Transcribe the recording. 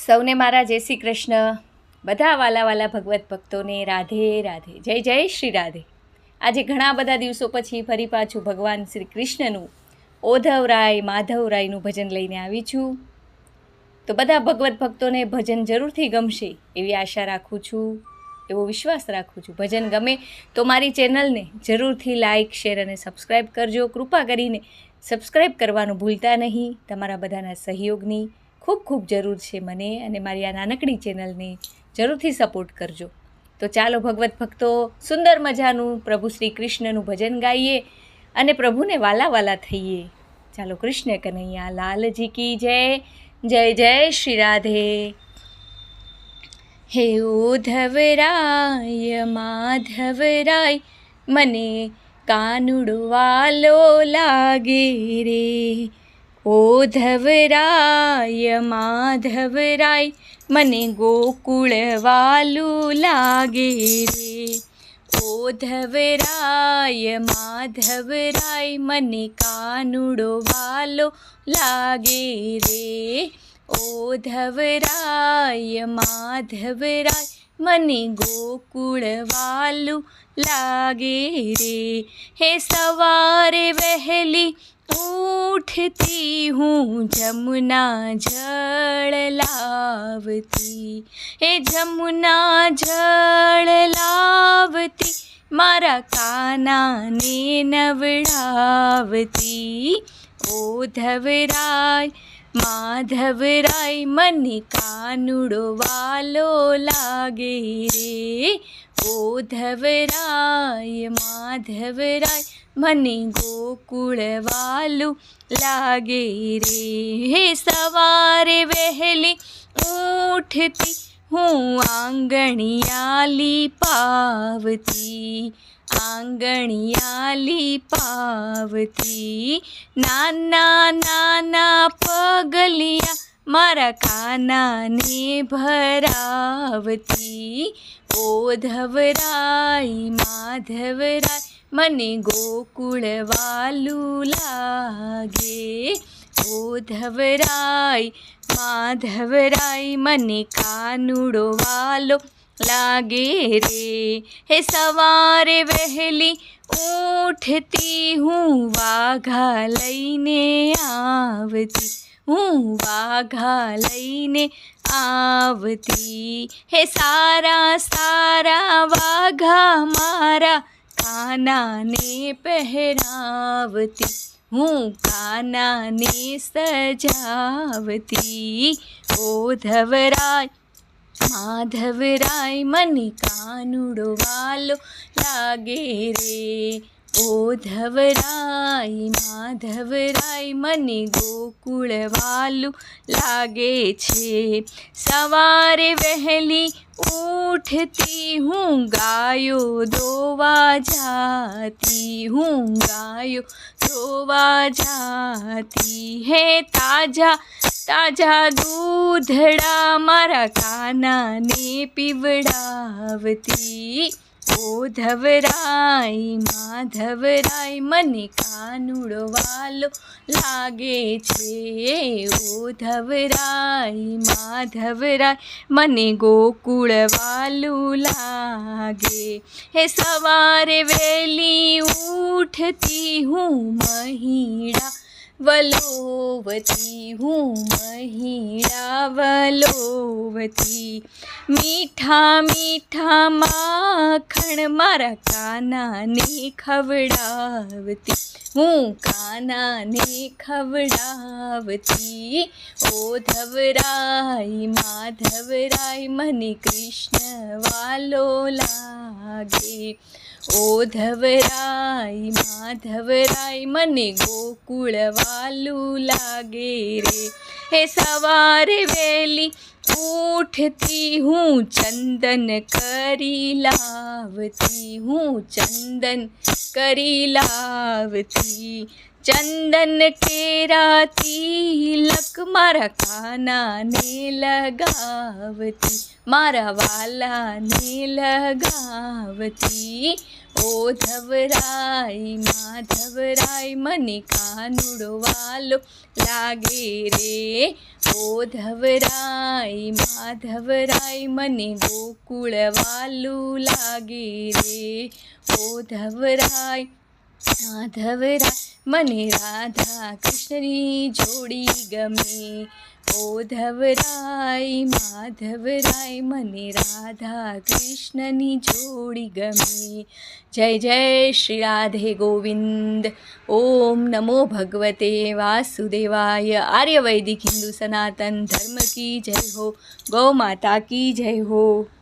સૌને મારા જય શ્રી કૃષ્ણ. બધા વાલા વાલા ભગવત ભક્તોને રાધે રાધે, જય જય શ્રી રાધે. આજે ઘણા બધા દિવસો પછી ફરી પાછું ભગવાન શ્રી કૃષ્ણનું ઓધવરાય માધવરાયનું ભજન લઈને આવી છું. તો બધા ભગવત ભક્તોને ભજન જરૂરથી ગમશે એવી આશા રાખું છું, એવો વિશ્વાસ રાખું છું. ભજન ગમે તો મારી ચેનલને જરૂરથી લાઇક, શેર અને સબસ્ક્રાઈબ કરજો. કૃપા કરીને સબસ્ક્રાઈબ કરવાનું ભૂલતા નહીં. તમારા બધાના સહયોગની ખૂબ ખૂબ જરૂર છે મને, અને મારી આ નાનકડી ચેનલને જરૂરથી સપોર્ટ કરજો. તો ચાલો ભગવત ભક્તો, સુંદર મજાનું પ્રભુ શ્રી કૃષ્ણનું ભજન ગાઈએ અને પ્રભુને વાલા વાલા થઈએ. ચાલો, કૃષ્ણ કનૈયા લાલજી કી જય. જય જય શ્રી રાધે. હે ઉધવરાય માધવરાય, મને કાનુડો વાલો લાગે રે. ઓધવરાય માધવરાય, મને ગોકુળ વાલું લાગે રે. ઓધવરાય માધવરાય, મને કાનુડો વાલો લાગે રે. ઓધવરાય માધવરાય, મને ગોકુળ વાલું લાગે રે. હે સવારે વહેલી ઉઠતી હું જમુના જળ લાવતી. હે જમુના જળ લાવતી, મારા કાનાને નવડાવતી. ઓધવરાય માધવરાય, મને કાનુડો વાલો લાગે રે. ઓધવરાય માધવરાય, મને ગોકુળ વાલું લાગે રે. હે સવારે વહેલી ઉઠતી હું આંગણિયાલી પાવતી. આંગણિયાલી પાવતી, નાના નાના પગલિયા મારા કાનાને ભરાવતી. ઓધવરાય માધવરાય, મને ગોકુળ વાલું લાગે. ઓધવરાય માધવરાય, મને કાનુડો વાલો લાગે રે. હે સવારે વહેલી ઉઠતી હું વાઘા લઈને આવતી. હું વાઘા લઈને આવતી. હે સારા સારા વાઘા મારા કાનાને પહેરાવતી. હું કાનાને સજાવતી. ઓધવરાય માધવરાય, મને કાનુડો વાલો લાગે રે. ઓધવરાય માધવરાય, મને ગોકુળ વાલું લાગે છે. સવારે વહેલી ઉઠતી હું ગાયો દોવા જાતી. હું ગાયો દોવા જાતી. હે તાજા તાજા દૂધડા મારા કાનાને પીવડાવતી. ઓધવરાય માધવરાય, મને કાનુડો વાલો લાગે છે. ઓધવરાય માધવરાય, મને ગોકુળ વાલું લાગે. હે સવારે વહેલી ઉઠતી હું મહિડા વલોવતી. હું મહિડા વલોવતી. મીઠા મીઠા માખણ મારા કાનાને ખવડાવતી. હું કાનાને ખવડાવતી. ઓધવરાય માધવરાય, મને કૃષ્ણ વાલો લાગે. ઓધવરાય માધવરાય, મને ગોકુળ વાલું લાગે રે. હે સવારે વહેલી ઉઠતી હું ચંદન કરી લાવતી. હું ચંદન કરી લાવતી. ચંદન કેરા તિલક મારા કાનાને લગાવતી. મારા વાલાને લગાવતી. ઓધવરાય માધવરાય, મને કાનુડો વાલો લાગે રે. ઓધવરાય માધવરાય મને ગોકુળ વાલું લાગે રે. ઓધવરાય માધવરાય મને રાધા કૃષ્ણની જોડી ગમે. ઓધવરાય માધવરાય મને રાધા કૃષ્ણની જોડી ગમે. જય જય શ્રી રાધે ગોવિંદ. ઓમ નમો ભગવતે વાસુદેવાય. આર્ય વૈદિક હિન્દુ સનાતન ધર્મ કી જય હો. ગૌ માતા કી જય હો.